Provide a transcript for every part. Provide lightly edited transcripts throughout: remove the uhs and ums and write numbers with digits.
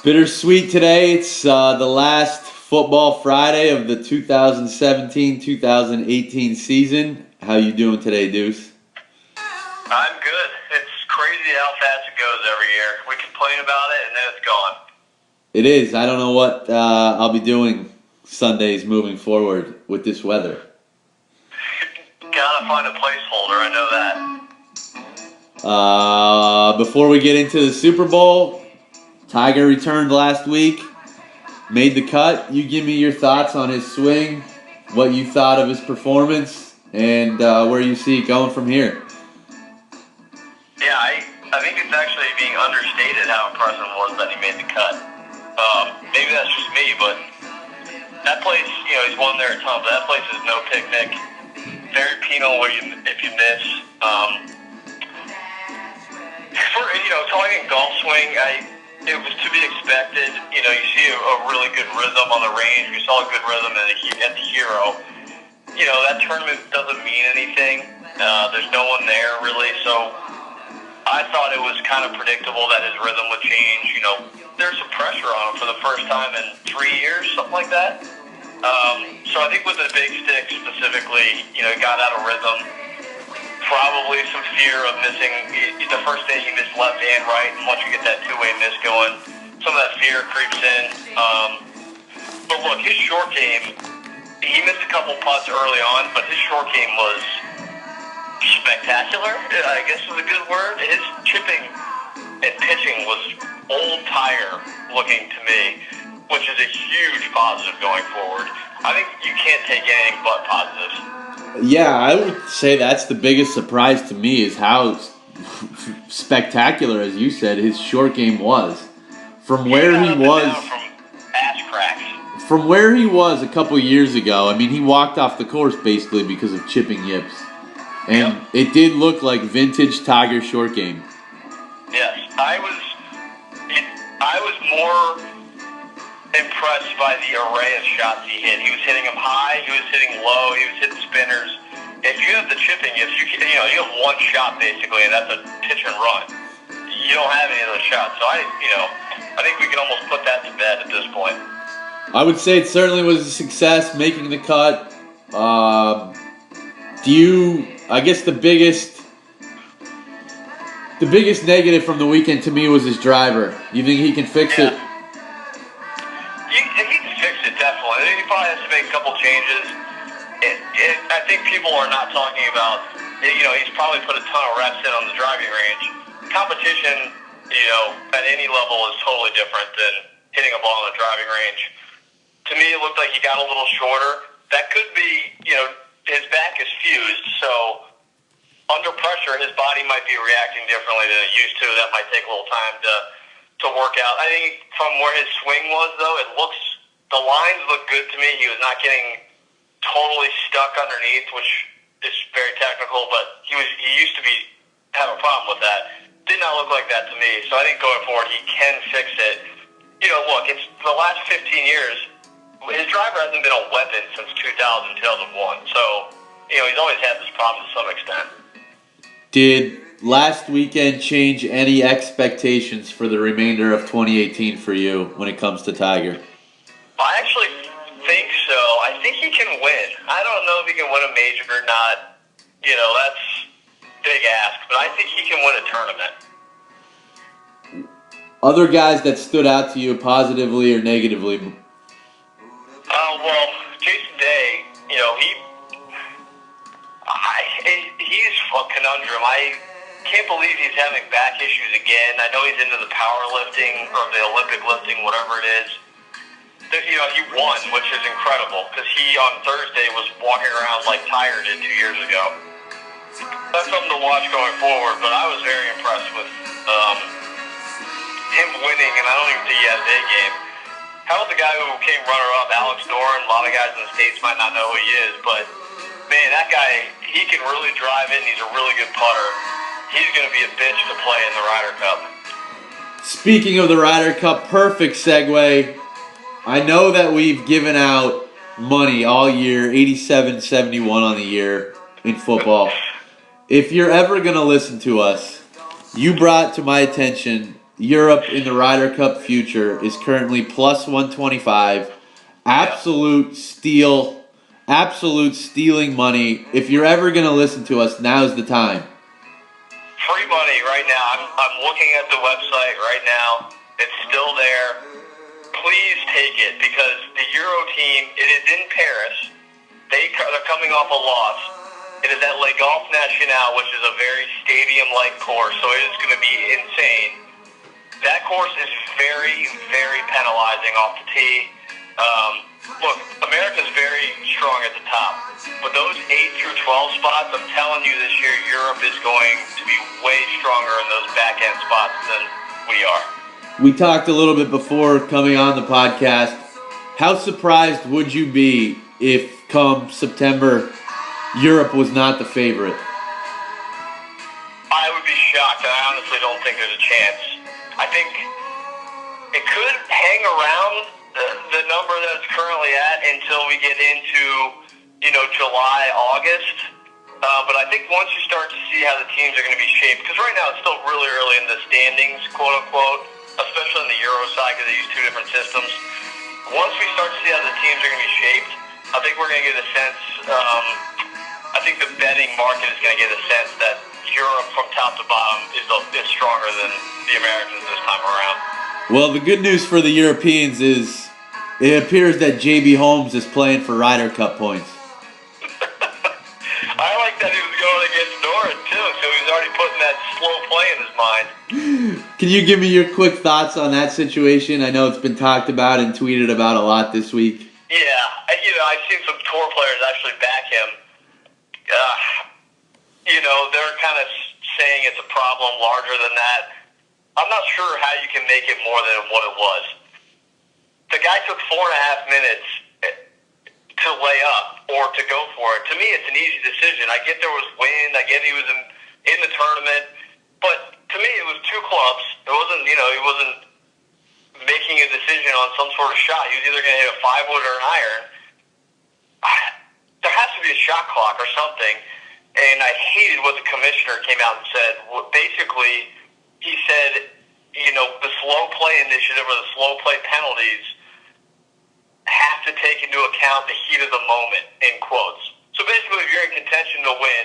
Bittersweet today. It's the last football Friday of the 2017-2018 season. How you doing today, Deuce? I'm good. It's crazy how fast it goes every year. We complain about it, and then it's gone. It is. I don't know what I'll be doing Sundays moving forward with this weather. Gotta find a placeholder, I know that. Before we get into the Super Bowl, Tiger returned last week, made the cut. You give me your thoughts on his swing, what you thought of his performance, and where you see it going from here. Yeah, I think it's actually being understated how impressive it was that he made the cut. Maybe that's just me, but that place, he's won there a ton, but that place is no picnic. Very penal if you miss. Talking golf swing, it was to be expected. You see a really good rhythm on the range. We saw a good rhythm at the Hero. That tournament doesn't mean anything. There's no one there, really. So I thought it was kind of predictable that his rhythm would change. There's some pressure on him for the first time in 3 years, something like that. So I think with the big stick specifically, he got out of rhythm. Probably some fear of missing. The first day he missed left and right, and once you get that two-way miss going, some of that fear creeps in. But look, his short game, he missed a couple putts early on, but his short game was spectacular, I guess is a good word. His chipping and pitching was old Tiger looking to me, which is a huge positive going forward. I think you can't take anything but positives. Yeah, I would say that's the biggest surprise to me is how spectacular, as you said, his short game was. From where he was, from ass cracks. From where he was a couple years ago, I mean, he walked off the course basically because of chipping yips. And It did look like vintage Tiger short game. Yes, I was more impressed by the array of shots he hit. He was hitting them high, he was hitting low, he was hitting spinners. If you have the chipping yips, you have one shot basically, and that's a pitch and run. You don't have any of those shots, so I think we can almost put that to bed at this point. I would say it certainly was a success making the cut. I guess the biggest negative from the weekend to me was his driver. You think he can fix it? He can fix it, definitely. He probably has to make a couple changes. I think people are not talking about, he's probably put a ton of reps in on the driving range. Competition, at any level is totally different than hitting a ball on the driving range. To me, it looked like he got a little shorter. That could be, his back is fused, so under pressure, his body might be reacting differently than it used to. That might take a little time to work out. I think from where his swing was, though, the lines look good to me. He was not getting totally stuck underneath, which is very technical, but he used to have a problem with that. Did not look like that to me. So I think going forward, he can fix it. Look, it's the last 15 years. His driver hasn't been a weapon since 2000, 2001. So, he's always had this problem to some extent. Did last weekend change any expectations for the remainder of 2018 for you when it comes to Tiger? I actually think so. I think he can win. I don't know if he can win a major or not. That's big ask, but I think he can win a tournament. Other guys that stood out to you positively or negatively? Well, Jason Day, he's a conundrum. I can't believe he's having back issues again. I know he's into the powerlifting or the Olympic lifting, whatever it is. He won, which is incredible, because he, on Thursday, was walking around like Tiger did 2 years ago. That's something to watch going forward, but I was very impressed with him winning, and I don't even think he had a big game. How about the guy who came runner-up, Alex Noren? A lot of guys in the States might not know who he is, but, man, that guy, he can really drive it, and he's a really good putter. He's going to be a bitch to play in the Ryder Cup. Speaking of the Ryder Cup, perfect segue. I know that we've given out money all year, 87-71 on the year in football. If you're ever going to listen to us, you brought to my attention Europe in the Ryder Cup future is currently plus 125. Absolute steal. Absolute stealing money. If you're ever going to listen to us, now's the time. Free money right now. I'm looking at the website right now. It's still there. Please take it because the Euro team, it is in Paris. They're coming off a loss. It is at Le Golf National, which is a very stadium-like course, so it is going to be insane. That course is very, very penalizing off the tee. Look, America's very strong at the top. But those 8 through 12 spots, I'm telling you this year, Europe is going to be way stronger in those back-end spots than we are. We talked a little bit before coming on the podcast. How surprised would you be if, come September, Europe was not the favorite? I would be shocked. I honestly don't think there's a chance. I think it could hang around the number that it's currently at until we get into, July, August. But I think once you start to see how the teams are going to be shaped, because right now it's still really early in the standings, quote-unquote, especially on the Euro side because they use two different systems. Once we start to see how the teams are going to be shaped, I think we're going to get a sense, I think the betting market is going to get a sense that Europe from top to bottom is stronger than the Americans this time around. Well, the good news for the Europeans is it appears that J.B. Holmes is playing for Ryder Cup points. I like that he was going against Noren, too, so he's already putting that slow play in his mind. Can you give me your quick thoughts on that situation? I know it's been talked about and tweeted about a lot this week. Yeah, I've seen some tour players actually back him. They're kind of saying it's a problem larger than that. I'm not sure how you can make it more than what it was. The guy took 4.5 minutes to lay up or to go for it. To me, it's an easy decision. I get there was wind. I get he was in the tournament. But to me, it was 2 clubs. It wasn't, he wasn't making a decision on some sort of shot. He was either going to hit a 5-wood or an iron. There has to be a shot clock or something. And I hated what the commissioner came out and said. Basically, he said, the slow play initiative or the slow play penalties have to take into account the heat of the moment, in quotes. So basically, if you're in contention to win,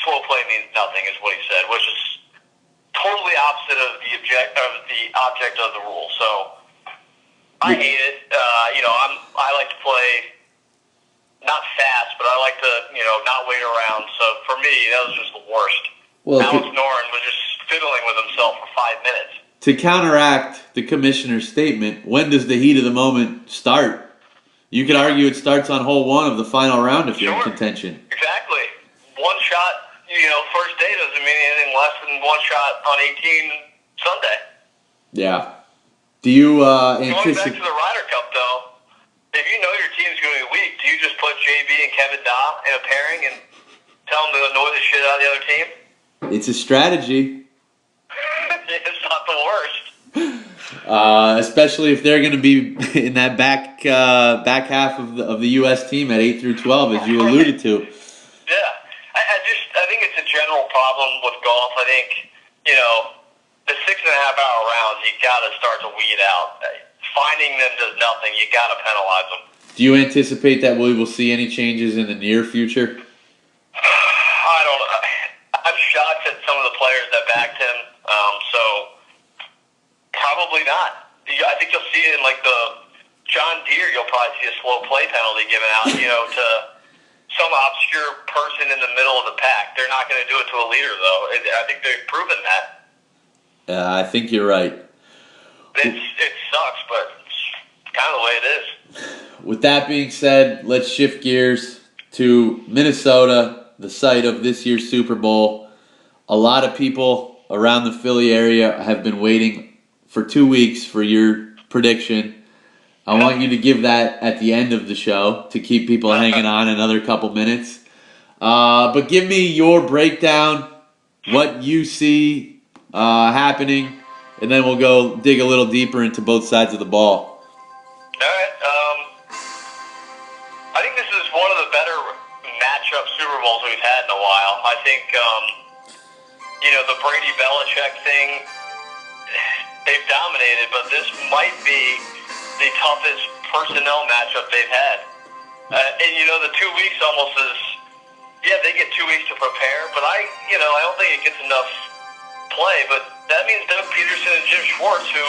slow play means nothing, is what he said, which is totally opposite of the object of the rule. So I hate it. I like to play not fast, but I like to, not wait around. So for me, that was just the worst. Well, Alex Noren was just fiddling with himself for 5 minutes. To counteract the commissioner's statement, when does the heat of the moment start? You could argue it starts on hole 1 of the final round if you're in contention. Exactly. One shot, first day doesn't mean anything less than one shot on 18 Sunday. Yeah. Do you Going back to the Ryder Cup, though, if you know your team's going to be weak, do you just put JB and Kevin Na in a pairing and tell them to annoy the shit out of the other team? It's a strategy. It's not the worst. Especially if they're going to be in that back half of the U.S. team at 8 through 12, as you alluded to. Yeah. I think it's a general problem with golf. I think, the 6.5-hour rounds, you got to start to weed out. Finding them does nothing. You got to penalize them. Do you anticipate that we will see any changes in the near future? I don't know. I'm shocked at some of the players that backed him. So probably not. I think you'll see it in like the John Deere. You'll probably see a slow play penalty given out, to some obscure person in the middle of the pack. They're not going to do it to a leader, though. I think they've proven that. I think you're right. It sucks, but it's kind of the way it is. With that being said, let's shift gears to Minnesota, the site of this year's Super Bowl. A lot of people around the Philly area have been waiting for 2 weeks for your prediction. I want you to give that at the end of the show to keep people hanging on another couple minutes. But give me your breakdown, what you see happening, and then we'll go dig a little deeper into both sides of the ball. All right. I think this is one of the better matchup Super Bowls we've had in a while. I think, the Brady Belichick thing, they've dominated, but this might be the toughest personnel matchup they've had. And the 2 weeks almost is, they get 2 weeks to prepare, but I don't think it gets enough play. But that means Doug Peterson and Jim Schwartz, who,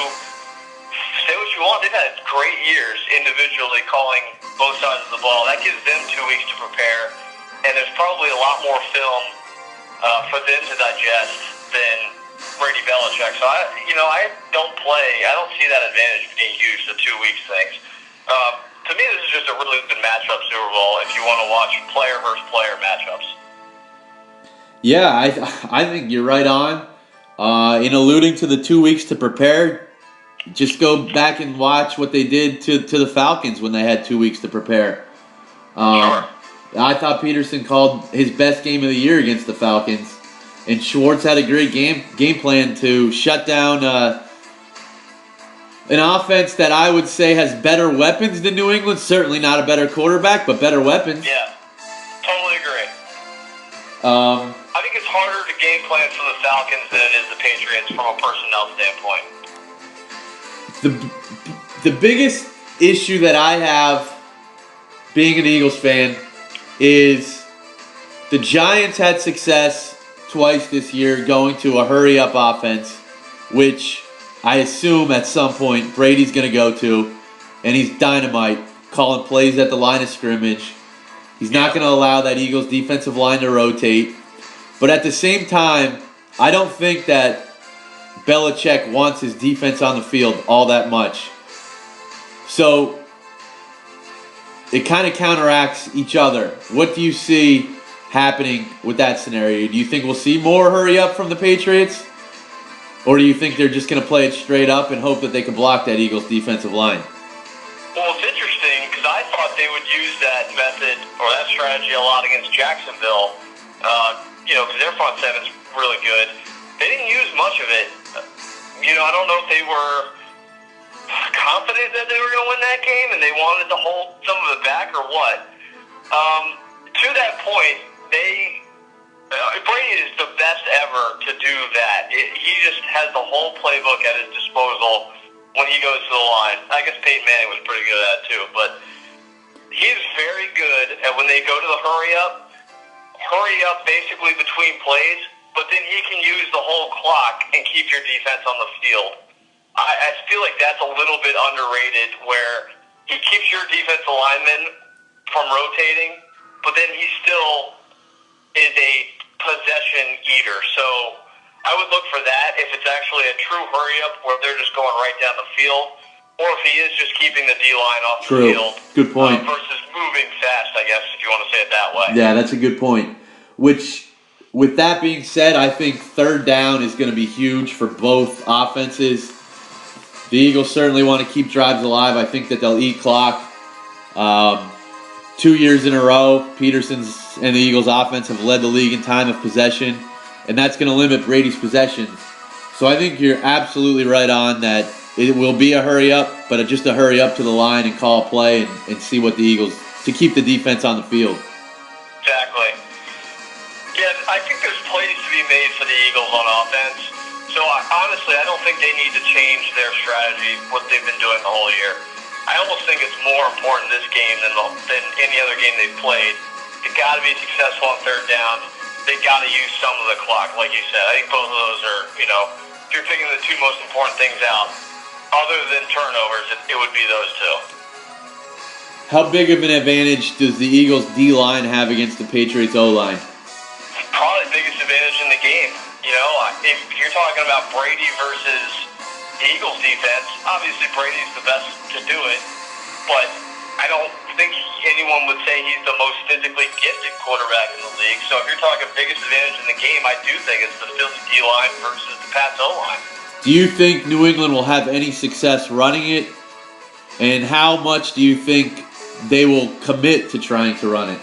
say what you want, they've had great years individually calling both sides of the ball. That gives them 2 weeks to prepare, and there's probably a lot more film for them to digest than Brady Belichick. So I don't see that advantage being used, the 2 weeks things. To me, this is just a really good matchup Super Bowl if you want to watch player versus player matchups. Yeah, I think you're right on. In alluding to the 2 weeks to prepare, just go back and watch what they did to the Falcons when they had 2 weeks to prepare. Sure. I thought Peterson called his best game of the year against the Falcons, and Schwartz had a great game plan to shut down an offense that I would say has better weapons than New England. Certainly not a better quarterback, but better weapons. Yeah, totally agree. I think it's harder to game plan for the Falcons than it is the Patriots from a personnel standpoint. The biggest issue that I have being an Eagles fan is the Giants had success twice this year going to a hurry-up offense, which I assume at some point Brady's going to go to, and he's dynamite, calling plays at the line of scrimmage. He's not going to allow that Eagles defensive line to rotate. But at the same time, I don't think that Belichick wants his defense on the field all that much. So it kind of counteracts each other. What do you see happening with that scenario? Do you think we'll see more hurry up from the Patriots? Or do you think they're just going to play it straight up and hope that they can block that Eagles defensive line? Well, it's interesting because I thought they would use that method or that strategy a lot against Jacksonville, because their front seven's really good. They didn't use much of it. I don't know if they were confident that they were going to win that game and they wanted to hold some of it back or what. To that point, Brady is the best ever to do that. He just has the whole playbook at his disposal when he goes to the line. I guess Peyton Manning was pretty good at that too, but he's very good at when they go to the hurry up basically between plays, but then he can use the whole clock and keep your defense on the field. I feel like that's a little bit underrated, where he keeps your defensive linemen from rotating, but then he still is a possession eater. So I would look for that if it's actually a true hurry-up where they're just going right down the field, or if he is just keeping the D-line off the field. Good point. Versus moving fast, I guess, if you want to say it that way. Yeah, that's a good point. Which, with that being said, I think third down is going to be huge for both offenses. The Eagles certainly want to keep drives alive. I think that they'll eat clock. 2 years in a row, Peterson's and the Eagles' offense have led the league in time of possession, and that's going to limit Brady's possessions. So I think you're absolutely right on that it will be a hurry-up, but just a hurry-up to the line and call a play and see what the Eagles, to keep the defense on the field. Exactly. Yeah, I think there's plays to be made for the Eagles on offense. So honestly, I don't think they need to change their strategy, what they've been doing the whole year. I almost think it's more important this game than any other game they've played. They've got to be successful on third down. They've got to use some of the clock, like you said. I think both of those are, if you're picking the two most important things out, other than turnovers, it would be those two. How big of an advantage does the Eagles' D-line have against the Patriots' O-line? Probably the biggest advantage in the game. If you're talking about Brady versus the Eagles defense, obviously Brady's the best to do it, but I don't think anyone would say he's the most physically gifted quarterback in the league. So if you're talking biggest advantage in the game, I do think it's the Philly D-line versus the Pats O-line. Do you think New England will have any success running it? And how much do you think they will commit to trying to run it?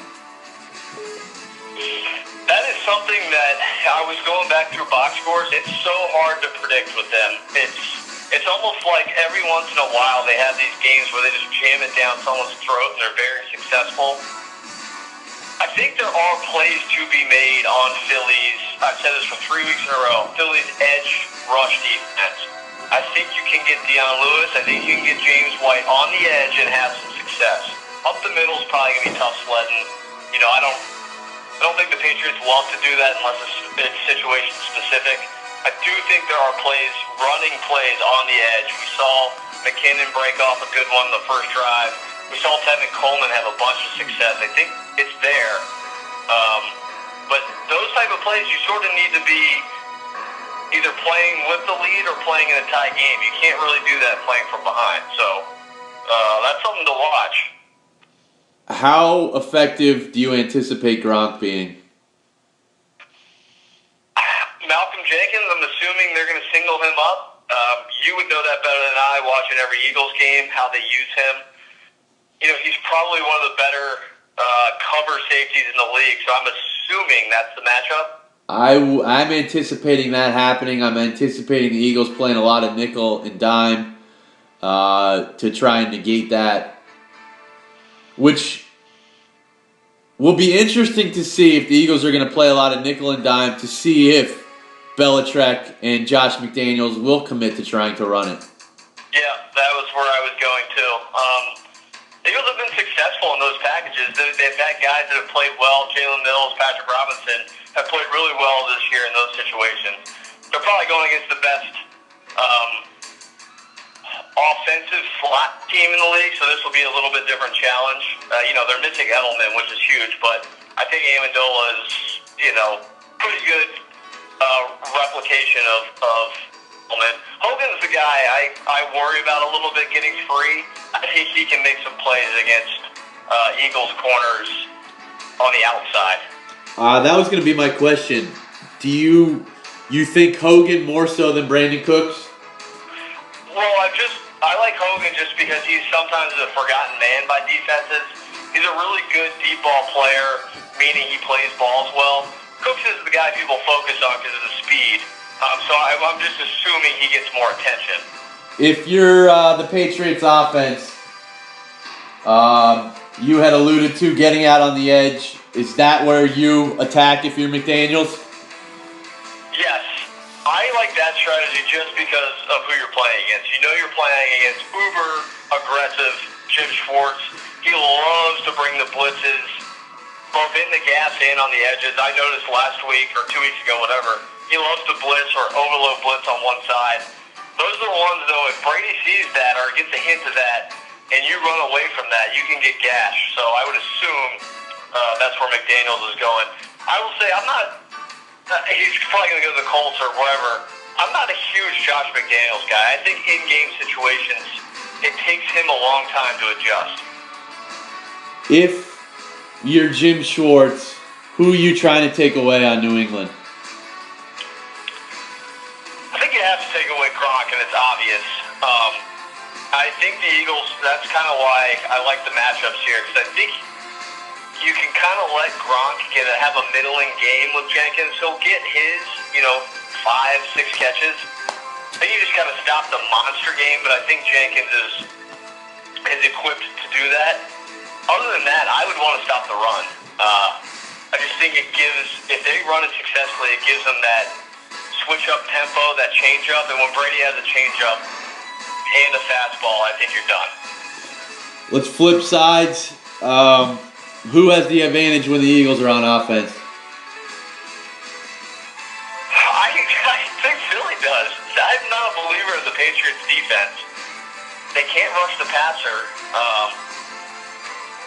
That is something that I was going back through box scores. It's so hard to predict with them. It's almost like every once in a while they have these games where they just jam it down someone's throat and they're very successful. I think there are plays to be made on Philly's, I've said this for 3 weeks in a row, Philly's edge rush defense. I think you can get Deion Lewis. I think you can get James White on the edge and have some success. Up the middle is probably going to be tough sledding. I don't think the Patriots love to do that unless it's situation specific. I do think there are running plays on the edge. We saw McKinnon break off a good one the first drive. We saw Tevin Coleman have a bunch of success. I think it's there. But those type of plays, you sort of need to be either playing with the lead or playing in a tie game. You can't really do that playing from behind. So that's something to watch. How effective do you anticipate Gronk being? Malcolm Jenkins, I'm assuming they're going to single him up. You would know that better than I, watching every Eagles game, how they use him. He's probably one of the better cover safeties in the league, so I'm assuming that's the matchup. I'm anticipating that happening. I'm anticipating the Eagles playing a lot of nickel and dime to try and negate that, which will be interesting to see if the Eagles are going to play a lot of nickel and dime to see if Belichick and Josh McDaniels will commit to trying to run it. Yeah, that was where I was going to. The Eagles have been successful in those packages. They've had guys that have played well. Jalen Mills, Patrick Robinson have played really well this year in those situations. They're probably going against the best offensive slot team in the league, so this will be a little bit different challenge. They're missing Edelman, which is huge, but I think Amendola is, pretty good replication of Edelman. Hogan's the guy I worry about a little bit getting free. I think he can make some plays against Eagles corners on the outside. That was going to be my question. Do you think Hogan more so than Brandon Cooks? Well, I like Hogan just because he's sometimes a forgotten man by defenses. He's a really good deep ball player, meaning he plays balls well. Cooks is the guy people focus on because of the speed. So I'm just assuming he gets more attention. If you're the Patriots offense, you had alluded to getting out on the edge. Is that where you attack if you're McDaniels? Yes. I like that strategy just because of who you're playing against. You're playing against uber aggressive Jim Schwartz. He loves to bring the blitzes both in the gaps and on the edges. I noticed last week or 2 weeks ago, whatever, he loves to blitz or overload blitz on one side. Those are the ones, though, if Brady sees that or gets a hint of that and you run away from that, you can get gashed. So I would assume that's where McDaniels is going. I will say he's probably going to go to the Colts or wherever. I'm not a huge Josh McDaniels guy. I think in-game situations, it takes him a long time to adjust. If you're Jim Schwartz, who are you trying to take away on New England? I think you have to take away Gronk, and it's obvious. I think the Eagles, that's kind of why I like the matchups here, because I think you can kind of let Gronk have a middling game with Jenkins. He'll get his, 5-6 catches. I think you just got to stop the monster game, but I think Jenkins is equipped to do that. Other than that, I would want to stop the run. I just think if they run it successfully, it gives them that switch-up tempo, that change-up, and when Brady has a change-up and a fastball, I think you're done. Let's flip sides. Who has the advantage when the Eagles are on offense? I think Philly does. I'm not a believer in the Patriots' defense. They can't rush the passer,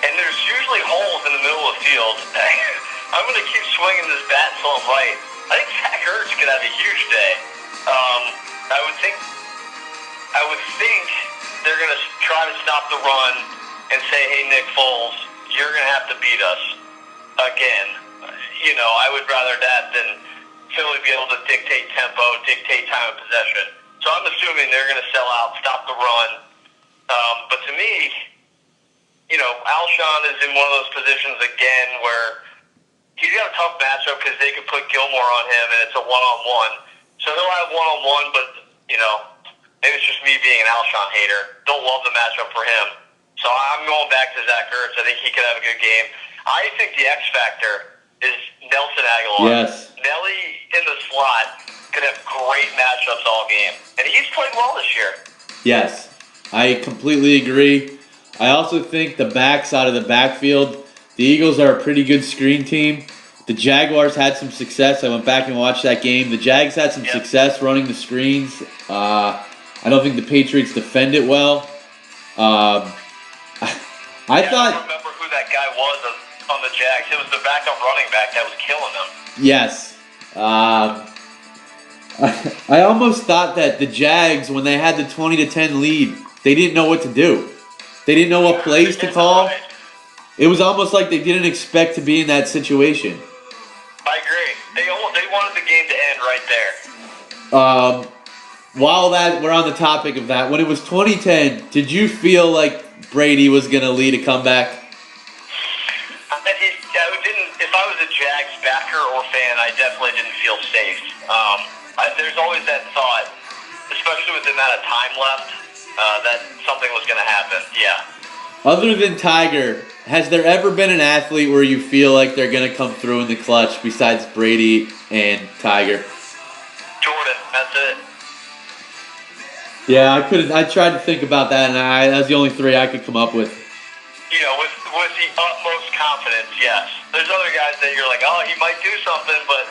and there's usually holes in the middle of the field. I'm going to keep swinging this bat until I'm right. I think Zach Ertz could have a huge day. I would think they're going to try to stop the run and say, hey, Nick Foles, you're going to have to beat us again. I would rather that than Philly be able to dictate tempo, dictate time of possession. So I'm assuming they're going to sell out, stop the run. But to me, Alshon is in one of those positions again where he's got a tough matchup because they could put Gilmore on him and it's a one-on-one. So he'll have one-on-one, but, maybe it's just me being an Alshon hater. Don't love the matchup for him. So I'm going back to Zach Ertz. I think he could have a good game. I think the X factor is Nelson Aguilar. Yes. Nelly in the slot going to have great matchups all game. And he's played well this year. Yes, I completely agree. I also think the backside of the backfield, the Eagles are a pretty good screen team. The Jaguars had some success. I went back and watched that game. The Jags had some success running the screens. I don't think the Patriots defend it well. I I thought. don't remember who that guy was on the Jags. It was the backup running back that was killing them. Yes. I almost thought that the Jags, when they had the 20-10 lead, they didn't know what to do. They didn't know what plays to call. It was almost like they didn't expect to be in that situation. I agree. They wanted the game to end right there. While we're on the topic of that, when it was 20-10, did you feel like Brady was going to lead a comeback? If I was a Jags backer or fan, I definitely didn't feel safe. There's always that thought, especially with the amount of time left, that something was going to happen. Yeah. Other than Tiger, has there ever been an athlete where you feel like they're going to come through in the clutch besides Brady and Tiger? Jordan, that's it. Yeah, I tried to think about that, and that's the only three I could come up with. You know, with the utmost confidence, yes. There's other guys that you're like, oh, he might do something, but,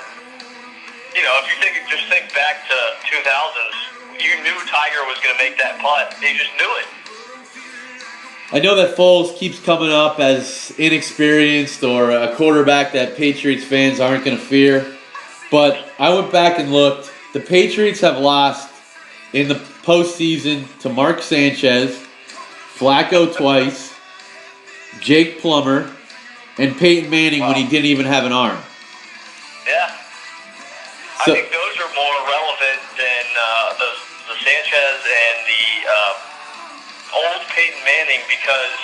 you know, if you just think back to 2000s, you knew Tiger was going to make that putt. You just knew it. I know that Foles keeps coming up as inexperienced or a quarterback that Patriots fans aren't going to fear, but I went back and looked. The Patriots have lost in the postseason to Mark Sanchez, Flacco twice, Jake Plummer, and Peyton Manning when he didn't even have an arm. Yeah. So, I think those are more relevant than the Sanchez and the old Peyton Manning, because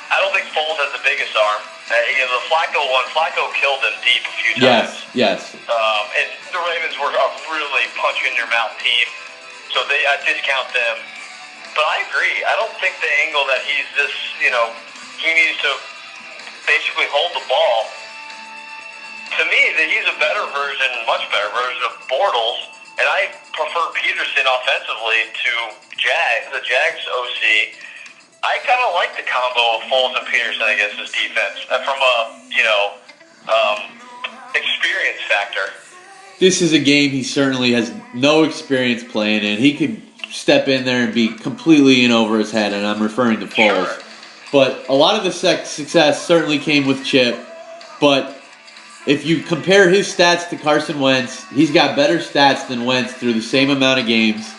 I don't think Foles has the biggest arm. The Flacco killed him deep a few times. Yes. And the Ravens were a really punch-in-your-mouth team, so I discount them. But I agree. I don't think the angle that he's this, he needs to basically hold the ball. To me, that he's a much better version of Bortles, and I prefer Peterson offensively to the Jags OC. I kind of like the combo of Foles and Peterson against this defense from a, experience factor. This is a game he certainly has no experience playing in. He could step in there and be completely in over his head, and I'm referring to Foles. Sure. But a lot of the success certainly came with Chip. But if you compare his stats to Carson Wentz, he's got better stats than Wentz through the same amount of games.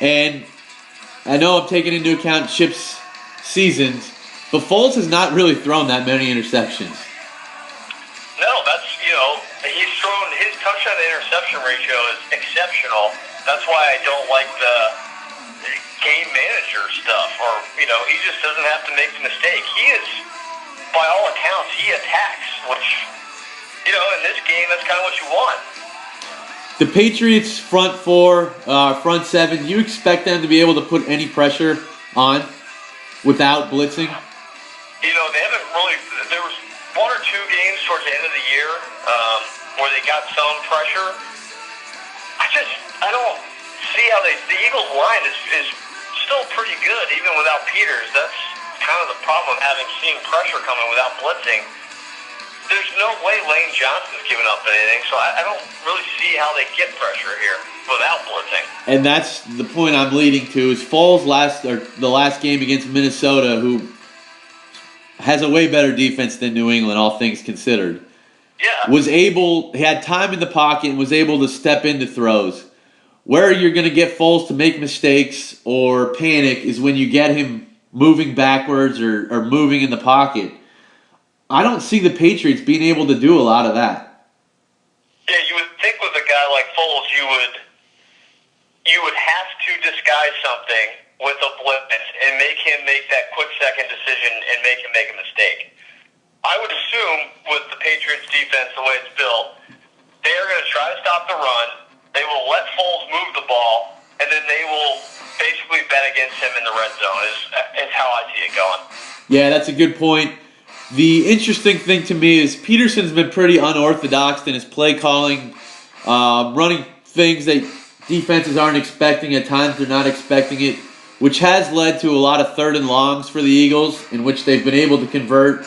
And I know I'm taking into account Chip's seasons, but Foles has not really thrown that many interceptions. No, he's thrown, his touchdown to interception ratio is exceptional. That's why I don't like the game manager stuff, or, he just doesn't have to make the mistake. He is, by all accounts, he attacks, which, in this game, that's kind of what you want. The Patriots front four, front seven, do you expect them to be able to put any pressure on without blitzing? They haven't really, there was one or two games towards the end of the year where they got some pressure. I don't see how the Eagles line is still pretty good, even without Peters. That's kind of the problem, having seen pressure coming without blitzing. There's no way Lane Johnson's giving up anything, so I don't really see how they get pressure here without blitzing. And that's the point I'm leading to, is Foles the last game against Minnesota, who has a way better defense than New England, all things considered. Yeah. He had time in the pocket and was able to step into throws. Where you're going to get Foles to make mistakes or panic is when you get him moving backwards or moving in the pocket. I don't see the Patriots being able to do a lot of that. Yeah, you would think with a guy like Foles, you would have to disguise something with a blitz and make him make that quick second decision and make him make a mistake. I would assume with the Patriots defense, the way it's built, they are going to try to stop the run. They will let Foles move the ball, and then they will basically bet against him in the red zone is how I see it going. Yeah, that's a good point. The interesting thing to me is Peterson's been pretty unorthodox in his play calling running things that defenses aren't expecting. At times they're not expecting it, which has led to a lot of third and longs for the Eagles, in which they've been able to convert.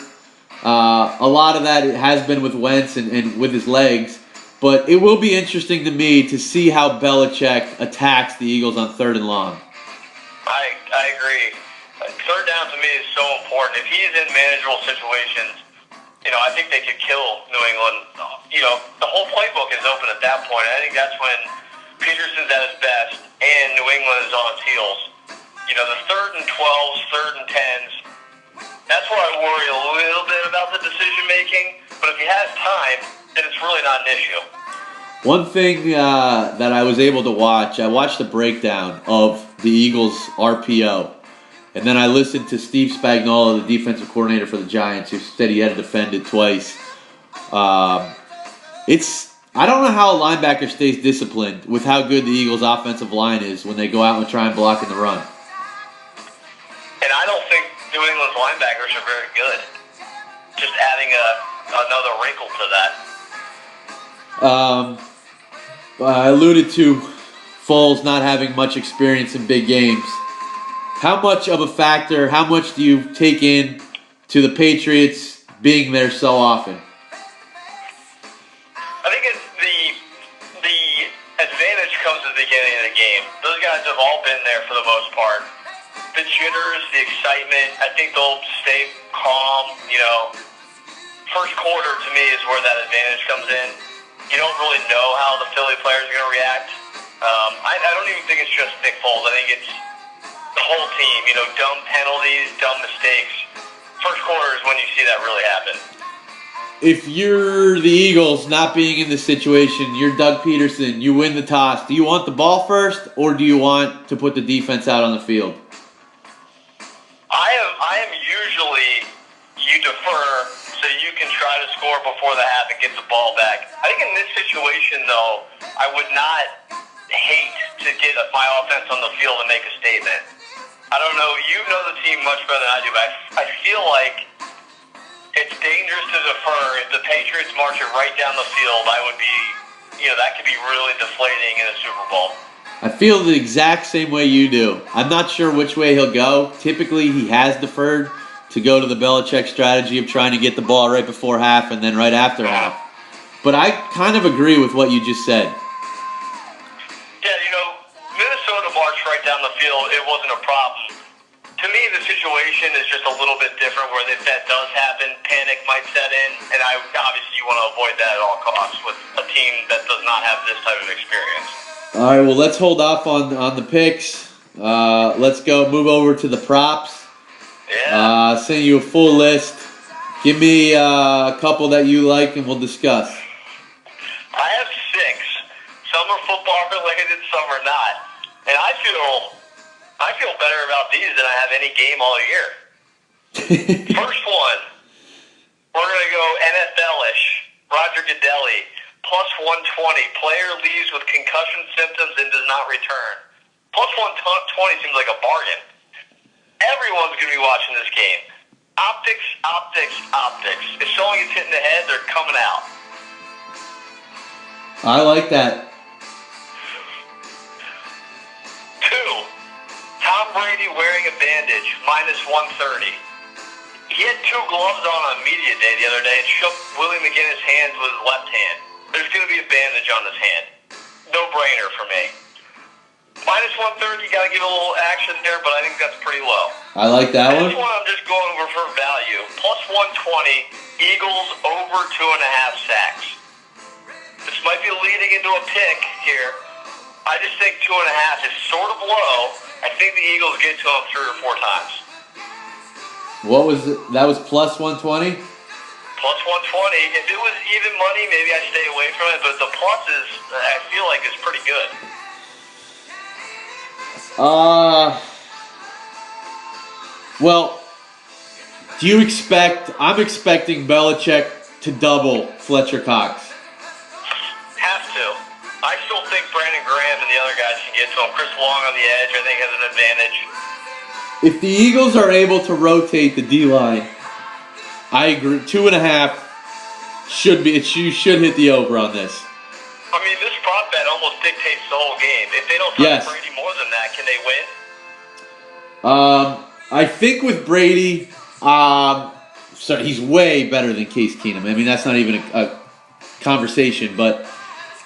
A lot of that has been with Wentz and with his legs. But it will be interesting to me to see how Belichick attacks the Eagles on third and long. I agree. Third down to me is so important. If he's in manageable situations, I think they could kill New England. The whole playbook is open at that point. I think that's when Peterson's at his best and New England is on its heels. The third and 12s, third and 10s, that's where I worry a little bit about the decision making. But if he has time, then it's really not an issue. One thing that I was able to watch, I watched a breakdown of the Eagles' RPO. And then I listened to Steve Spagnuolo, the defensive coordinator for the Giants, who said he had to defend it twice. I don't know how a linebacker stays disciplined with how good the Eagles' offensive line is when they go out and try and block in the run. And I don't think New England's linebackers are very good. Just adding another wrinkle to that. I alluded to Foles not having much experience in big games. How much of a factor, how much do you take in to the Patriots being there so often? I think the advantage comes at the beginning of the game. Those guys have all been there for the most part. The jitters, the excitement, I think they'll stay calm. First quarter to me is where that advantage comes in. You don't really know how the Philly players are going to react. I don't even think it's just Nick Foles. I think it's the whole team, dumb penalties, dumb mistakes. First quarter is when you see that really happen. If you're the Eagles not being in this situation, you're Doug Peterson, you win the toss. Do you want the ball first, or do you want to put the defense out on the field? I am usually, you defer so you can try to score before the half and get the ball back. I think in this situation, though, I would not hate to get my offense on the field and make a statement. I don't know. You know the team much better than I do, but I feel like it's dangerous to defer. If the Patriots march it right down the field, I would be, that could be really deflating in a Super Bowl. I feel the exact same way you do. I'm not sure which way he'll go. Typically, he has deferred to go to the Belichick strategy of trying to get the ball right before half and then right after half. But I kind of agree with what you just said. Yeah, Minnesota marched right down the field. It wasn't a problem. To me, the situation is just a little bit different where if that does happen, panic might set in. And obviously you want to avoid that at all costs with a team that does not have this type of experience. All right, well, let's hold off on the picks. Let's move over to the props. Yeah. Send you a full list. Give me a couple that you like, and we'll discuss. I have 6. Some are football related, some are not. And I feel better about these than I have any game all year. First one, we're going to go NFL-ish. Roger Goodell, plus 120. Player leaves with concussion symptoms and does not return. Plus 120 seems like a bargain. Everyone's going to be watching this game. Optics, optics, optics. If someone gets hit in the head, they're coming out. I like that. 2, Tom Brady wearing a bandage, minus 130. He had 2 gloves on media day the other day and shook Willie McGinnis' hands with his left hand. There's going to be a bandage on his hand. No-brainer for me. Minus 130, you got to give a little action there, but I think that's pretty low. I like that one. This one I'm just going over for value. Plus 120, Eagles over 2.5 sacks. This might be leading into a pick here. I just think 2.5 is sort of low. I think the Eagles get to them 3 or 4 times. What was it? That was plus 120? Plus 120. If it was even money, maybe I'd stay away from it, but the pluses, I feel like, is pretty good. Well, I'm expecting Belichick to double Fletcher Cox. Have to. I still think Brandon Graham and the other guys can get to him. Chris Long on the edge, I think, has an advantage. If the Eagles are able to rotate the D-line, I agree. 2.5 should be. You should hit the over on this. I mean, this the whole game. If they don't touch Yes. Brady more than that, can they win? I think with Brady, so he's way better than Case Keenum. I mean, that's not even a conversation. But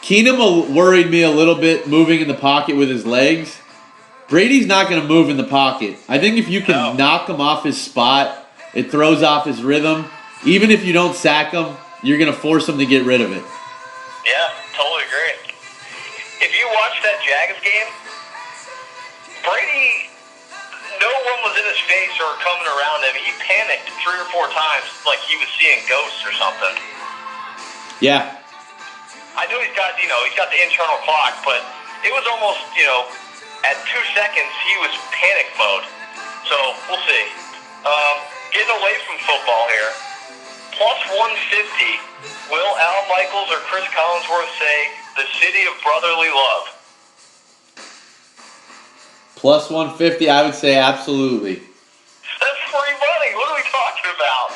Keenum worried me a little bit moving in the pocket with his legs. Brady's not going to move in the pocket. I think if you can knock him off his spot, it throws off his rhythm. Even if you don't sack him, you're going to force him to get rid of it. Yeah, totally agree. If you watch that Jags game, Brady, no one was in his face or coming around him. He panicked 3 or 4 times like he was seeing ghosts or something. Yeah. I knew he's got the internal clock, but it was almost, at 2 seconds he was panic mode. So we'll see. Getting away from football here. Plus 150. Will Al Michaels or Chris Collinsworth say the city of brotherly love? Plus 150, I would say absolutely. That's free money. What are we talking about?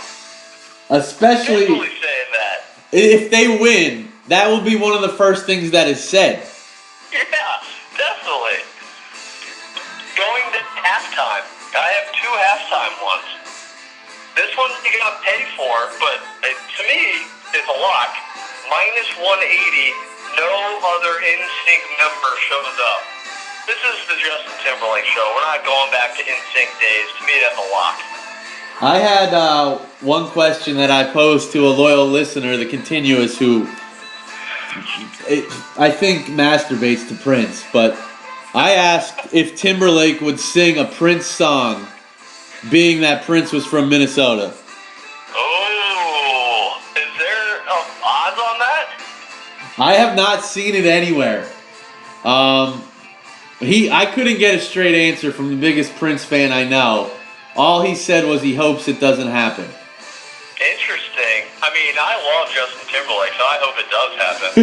Especially Definitely saying that. if they win, that will be one of the first things that is said. Yeah, definitely. Going to halftime. I have 2 halftime ones. This one you gotta pay for, but to me, it's a lock. Minus 180. No other NSYNC member shows up. This is the Justin Timberlake show. We're not going back to NSYNC days. To me, that's a lock. I had one question that I posed to a loyal listener, the Continuous, who I think masturbates to Prince, but I asked if Timberlake would sing a Prince song, being that Prince was from Minnesota. Oh, is there odds on that? I have not seen it anywhere. I couldn't get a straight answer from the biggest Prince fan I know. All he said was he hopes it doesn't happen. Interesting. I mean, I love Justin Timberlake, so I hope it does happen.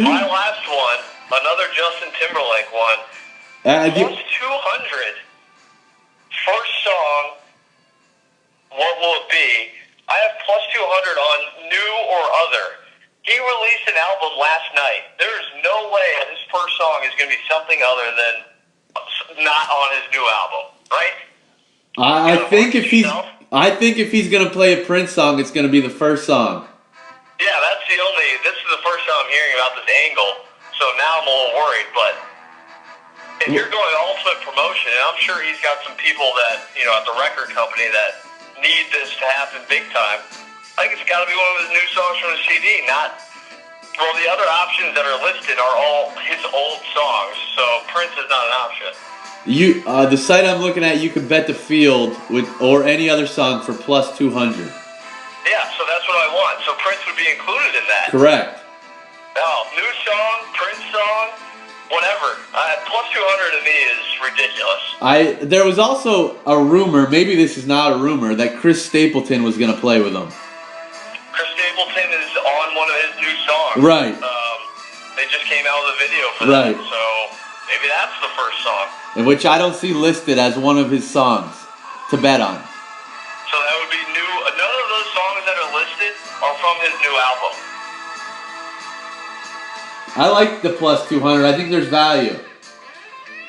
My last one, another Justin Timberlake one. Plus 200. First song, what will it be? I have plus 200 on new or other. He released an album last night. There is no way his first song is going to be something other than not on his new album, right? I think if he's going to play a Prince song, it's going to be the first song. Yeah, this is the first time I'm hearing about this angle, so now I'm a little worried, but if you're going ultimate promotion, and I'm sure he's got some people that, at the record company that need this to happen big time, I think it's got to be one of his new songs from the CD, the other options that are listed are all his old songs, so Prince is not an option. The site I'm looking at, you could bet the field or any other song for plus 200. Yeah, so that's what I want. So Prince would be included in that. Correct. No, new song, Prince song, whatever. Plus 200 to me is ridiculous. There was also a rumor, maybe this is not a rumor, that Chris Stapleton was going to play with him. Chris Stapleton is on one of his new songs. Right. They just came out with a video for that, so maybe that's the first song. In which I don't see listed as one of his songs to bet on. So that would be new. None of those songs that are listed are from his new album. I like the plus 200. I think there's value.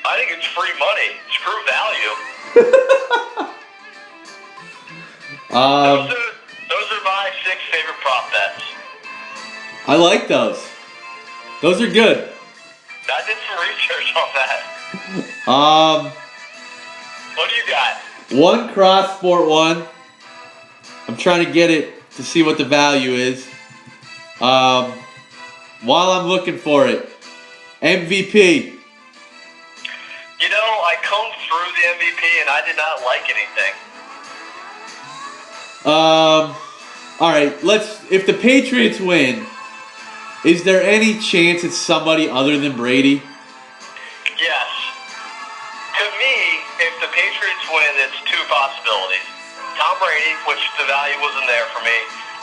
I think it's free money. Screw value. Those are my 6 favorite prop bets. I like those. Those are good. I did some research on that. What do you got? One cross sport one. I'm trying to get it to see what the value is. While I'm looking for it, MVP. I combed through the MVP and I did not like anything. All right. If the Patriots win, is there any chance it's somebody other than Brady? Yes. To me, if the Patriots win, it's 2 possibilities. Tom Brady, which the value wasn't there for me,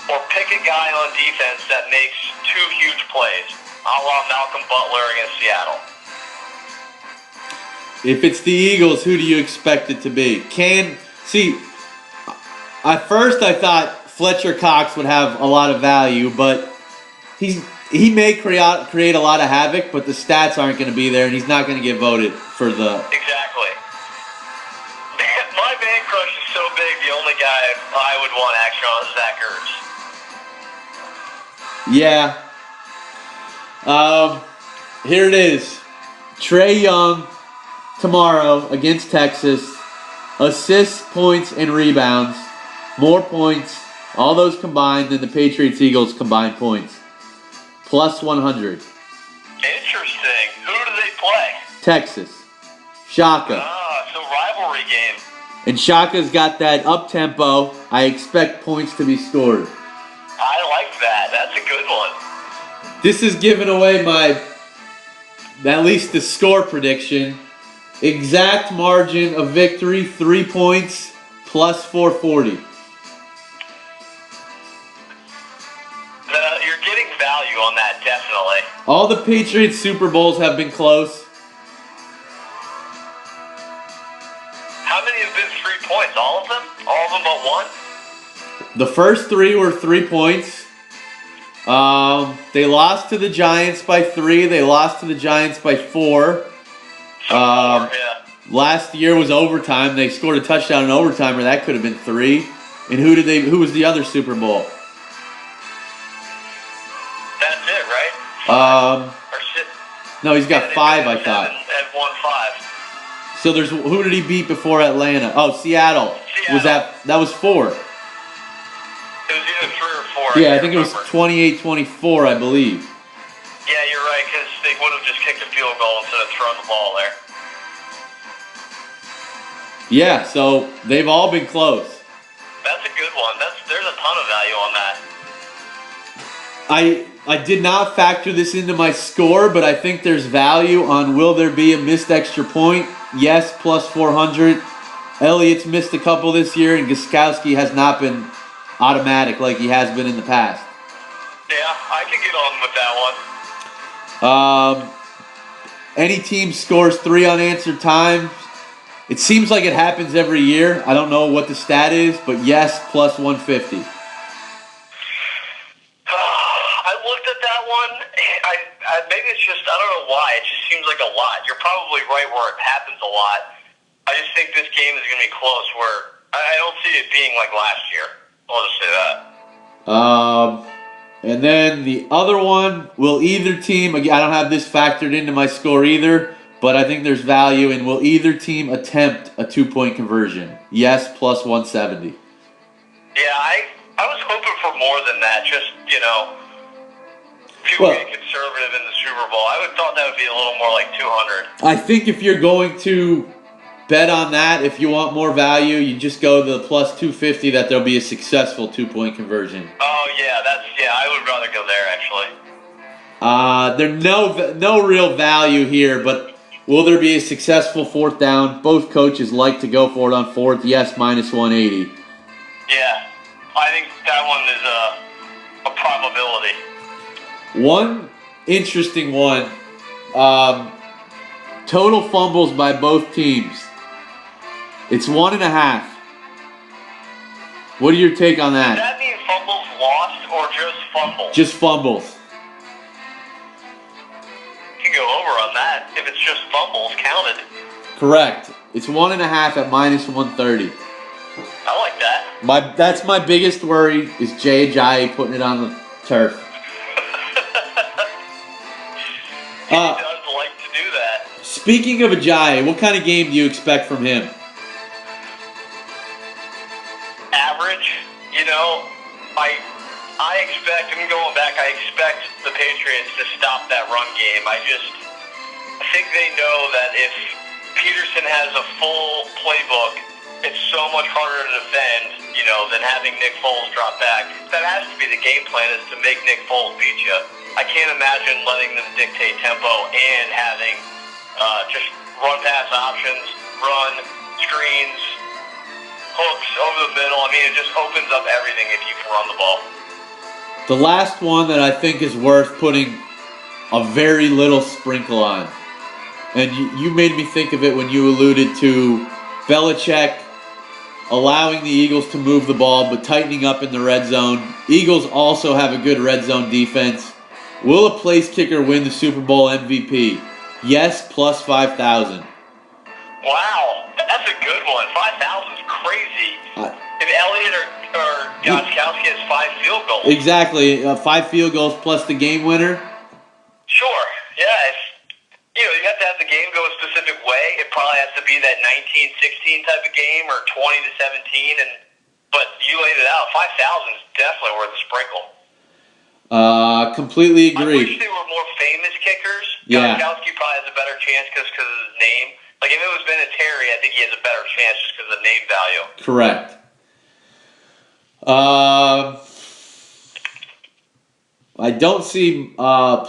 or pick a guy on defense that makes 2 huge plays, a la Malcolm Butler against Seattle. If it's the Eagles, who do you expect it to be? At first I thought Fletcher Cox would have a lot of value, but he may create a lot of havoc, but the stats aren't going to be there, and he's not going to get voted for the. Exactly. My man crush is so big, the only guy I would want action on is Zach Ertz. Yeah. Here it is. Trae Young tomorrow against Texas. Assists, points, and rebounds. More points, all those combined, than the Patriots-Eagles combined points. Plus 100. Interesting. Who do they play? Texas. Shaka. So rivalry game. And Shaka's got that up-tempo. I expect points to be scored. I like that. That's a good one. This is giving away at least the score prediction. Exact margin of victory, 3 points, plus 440. You're getting value on that, definitely. All the Patriots Super Bowls have been close. How many have been 3 points? All of them? All of them but one? The first 3 were 3 points. They lost to the Giants by 3. They lost to the Giants by 4. Yeah. Last year was overtime. They scored a touchdown in overtime, or that could have been 3. And who was the other Super Bowl? That's it, right? Or six. No, he's got 5, I thought. And won 5. So who did he beat before Atlanta? Oh, Seattle. Seattle. That was 4. It was either 3 or 4. Yeah, I think it was 28-24, I believe. Yeah, you're right, because they would have just kicked a field goal instead of throwing the ball there. Yeah, so they've all been close. That's a good one. There's a ton of value on that. I did not factor this into my score, but I think there's value on will there be a missed extra point? Yes, plus 400. Elliott's missed a couple this year, and Gostkowski has not been automatic like he has been in the past. Yeah, I can get on with that one. Any team scores 3 unanswered times. It seems like it happens every year. I don't know what the stat is, but yes, plus 150. I looked at that one. Maybe it's just, I don't know why. It just seems like a lot. You're probably right where it happens a lot. I just think this game is going to be close where I don't see it being like last year. I'll just say that. And then the other one, will either team, again, I don't have this factored into my score either, but I think there's value in will either team attempt a 2-point conversion? Yes, plus 170. Yeah, I was hoping for more than that. Just, people get conservative in the Super Bowl. I would thought that would be a little more like 200. I think if you're going to bet on that, if you want more value, you just go to the plus 250 that there'll be a successful 2-point conversion. Oh, yeah, I would rather go there, actually. There's no real value here, but will there be a successful 4th down? Both coaches like to go for it on 4th. Yes, minus 180. Yeah, I think that one is a probability. One interesting one, total fumbles by both teams. It's 1.5. What are your take on that? Does that mean fumbles lost or just fumbles? Just fumbles. You can go over on that if it's just fumbles counted. Correct. It's 1.5 at minus 130. I like that. That's my biggest worry is Jay Ajayi putting it on the turf. He does like to do that. Speaking of Ajayi, what kind of game do you expect from him? Average. I expect, I'm going back, I expect the Patriots to stop that run game. I think they know that if Peterson has a full playbook, it's so much harder to defend, than having Nick Foles drop back. That has to be the game plan, is to make Nick Foles beat you. I can't imagine letting them dictate tempo and having just run-pass options, run, screens, hooks over the middle. I mean, it just opens up everything if you can run the ball. The last one that I think is worth putting a very little sprinkle on, and you made me think of it when you alluded to Belichick allowing the Eagles to move the ball but tightening up in the red zone. Eagles also have a good red zone defense. Will a place kicker win the Super Bowl MVP? Yes, plus 5,000. Wow, that's a good one. 5,000 is crazy. If Elliott or Gostkowski has 5 field goals. Exactly, 5 field goals plus the game winner. Sure, yeah. You have to have the game go a specific way. It probably has to be that 19-16 type of game or 20-17. But you laid it out. 5,000 is definitely worth a sprinkle. Completely agree. I wish they were more famous kickers. Yeah. Gostkowski probably has a better chance because of his name. Like, if it was Vinatieri, I think he has a better chance just because of the name value. Correct. I don't see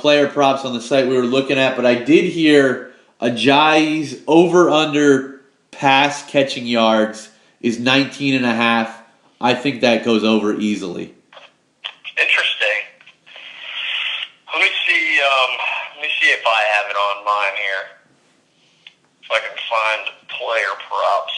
player props on the site we were looking at, but I did hear Ajayi's over-under pass catching yards is 19.5. I think that goes over easily. Interesting. Let me see. If I have it on mine here. If I can find player props.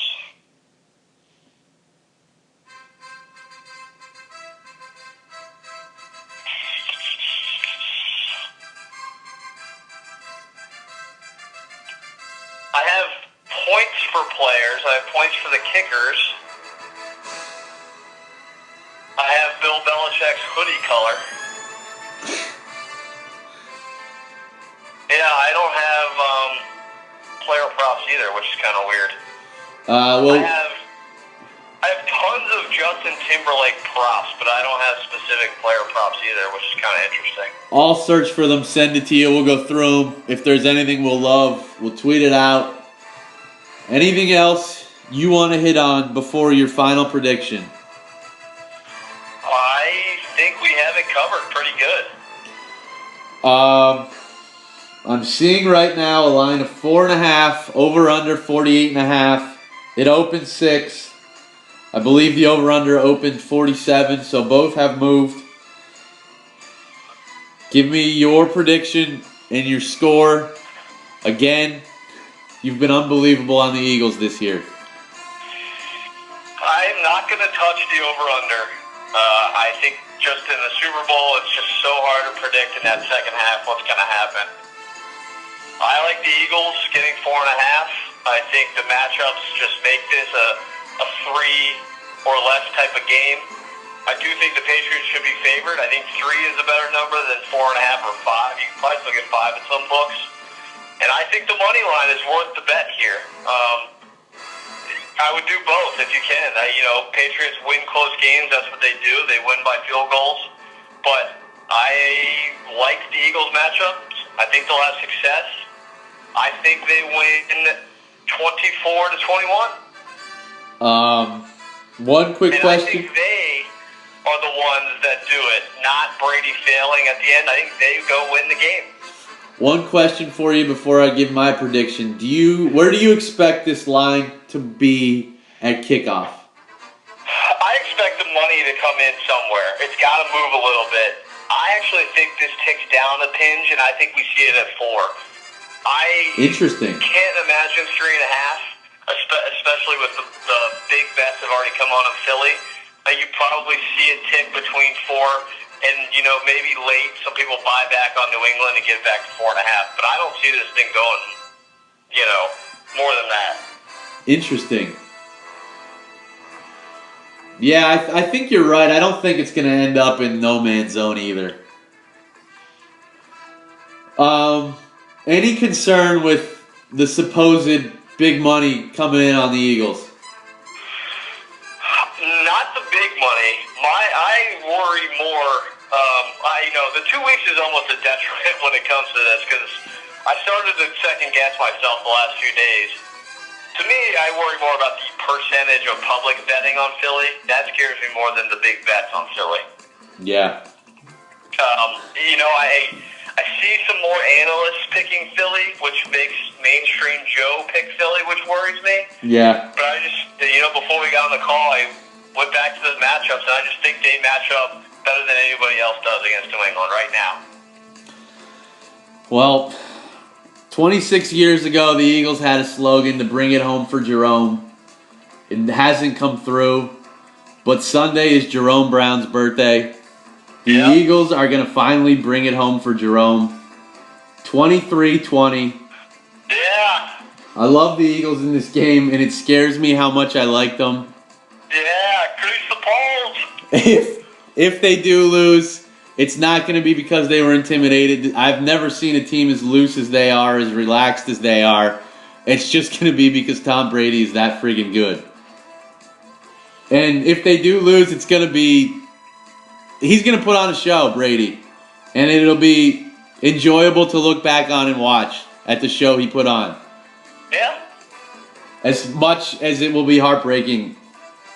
I have points for players. I have points for the kickers. I have Bill Belichick's hoodie color. Yeah, I don't have player props either, which is kind of weird. I have tons of Justin Timberlake props, but I don't have specific player props either, which is kind of interesting. I'll search for them, send it to you. We'll go through them. If there's anything we'll love, we'll tweet it out. Anything else you want to hit on before your final prediction? I think we have it covered pretty good. I'm seeing right now a line of 4.5, over under 48.5. It opened 6. I believe the over under opened 47, so both have moved. Give me your prediction and your score. Again, you've been unbelievable on the Eagles this year. I'm not going to touch the over under. I think just in the Super Bowl, it's just so hard to predict in that second half what's going to happen. I like the Eagles getting 4.5. I think the matchups just make this a 3 or less type of game. I do think the Patriots should be favored. I think 3 is a better number than 4.5 or 5. You can probably still get 5 in some books. And I think the money line is worth the bet here. I would do both if you can. Patriots win close games. That's what they do. They win by field goals. But I like the Eagles matchups. I think they'll have success. I think they win 24-21. One quick question. I think they are the ones that do it, not Brady failing at the end. I think they go win the game. One question for you before I give my prediction. Where do you expect this line to be at kickoff? I expect the money to come in somewhere. It's got to move a little bit. I actually think this ticks down a pinch, and I think we see it at 4. Interesting. Can't imagine 3.5, especially with the big bets that have already come on in Philly. You probably see it tick between 4 and, maybe late. Some people buy back on New England and get back to 4.5. But I don't see this thing going, more than that. Interesting. Yeah, I think you're right. I don't think it's going to end up in no man's zone either. Any concern with the supposed big money coming in on the Eagles? Not the big money. I worry more. The 2 weeks is almost a detriment when it comes to this because I started to second guess myself the last few days. To me, I worry more about the percentage of public betting on Philly. That scares me more than the big bets on Philly. Yeah. I see some more analysts picking Philly, which makes mainstream Joe pick Philly, which worries me. Yeah. But I just, before we got on the call, I went back to the matchups, and I just think they match up better than anybody else does against New England right now. Well, 26 years ago, the Eagles had a slogan to bring it home for Jerome. It hasn't come through, but Sunday is Jerome Brown's birthday. The Eagles are going to finally bring it home for Jerome. 23-20. Yeah. I love the Eagles in this game, and it scares me how much I like them. Yeah, grease the poles. If they do lose, it's not going to be because they were intimidated. I've never seen a team as loose as they are, as relaxed as they are. It's just going to be because Tom Brady is that friggin' good. And if they do lose, it's going to be... He's going to put on a show, Brady. And it'll be enjoyable to look back on and watch at the show he put on. Yeah. As much as it will be heartbreaking.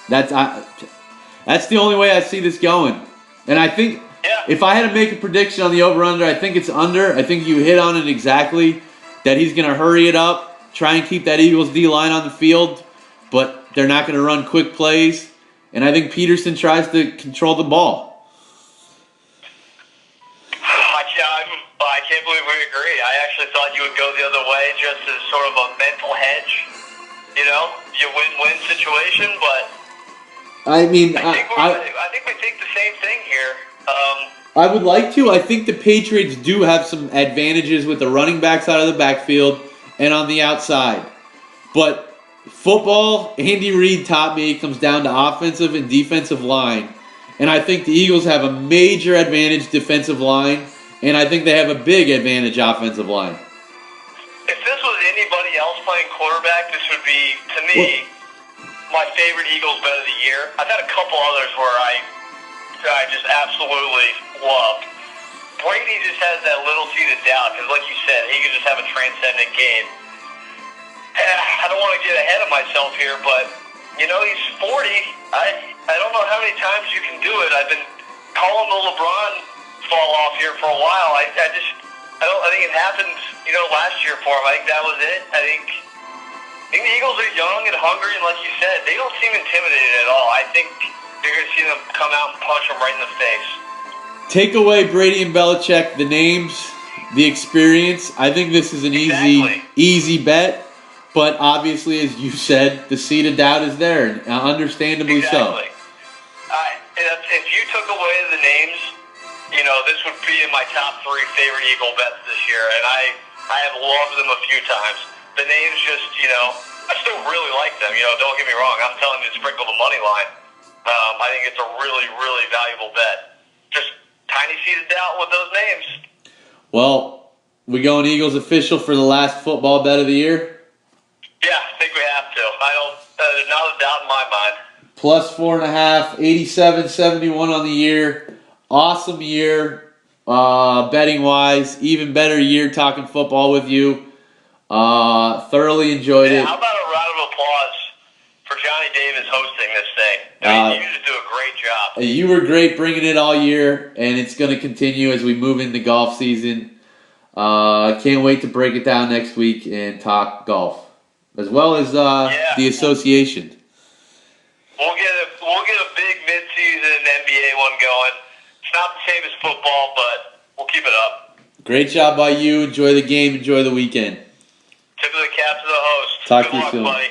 That's the only way I see this going. And I think if I had to make a prediction on the over-under, I think it's under. I think you hit on it exactly. That he's going to hurry it up, try and keep that Eagles D-line on the field, but they're not going to run quick plays. And I think Peterson tries to control the ball. I can't believe we agree. I actually thought you would go the other way just as sort of a mental hedge. You know, you win-win situation, but I mean, I think we think the same thing here. I would like to. I think the Patriots do have some advantages with the running backs out of the backfield and on the outside. But football, Andy Reid taught me, it comes down to offensive and defensive line. And I think the Eagles have a major advantage defensive line, and I think they have a big advantage offensive line. If this was anybody else playing quarterback, this would be, to me, my favorite Eagles bet of the year. I've had a couple others where I just absolutely loved. Brady just has that little seed of doubt, because like you said, he could just have a transcendent game. I don't want to get ahead of myself here, but, you know, he's 40. I don't know how many times you can do it. I've been calling the LeBron fall off here for a while. I think it happened, you know, last year for him. I think that was it. I think the Eagles are young and hungry, and like you said, they don't seem intimidated at all. I think you're going to see them come out and punch them right in the face. Take away Brady and Belichick, the names, the experience. I think this is an easy bet. But obviously, as you said, the seed of doubt is there, understandably so. If you took away the names, you know, this would be in my top 3 favorite Eagle bets this year, and I have loved them a few times. The names just, you know, I still really like them. You know, don't get me wrong. I'm telling you to sprinkle the money line. I think it's a really, really valuable bet. Just tiny seed of doubt with those names. Well, we going Eagles official for the last football bet of the year? Yeah, I think we have to. There's not a doubt in my mind. Plus 4.5, 87-71 on the year. Awesome year, betting-wise. Even better year talking football with you. Thoroughly enjoyed it. How about a round of applause for Johnny Davis hosting this thing? You just do a great job. You were great bringing it all year, and it's going to continue as we move into golf season. Can't wait to break it down next week and talk golf, as well as the association. We'll get a big mid-season NBA one going. It's not the same as football, but we'll keep it up. Great job by you. Enjoy the game. Enjoy the weekend. Tip of the cap to the host. Talk Good to you luck, soon. buddy.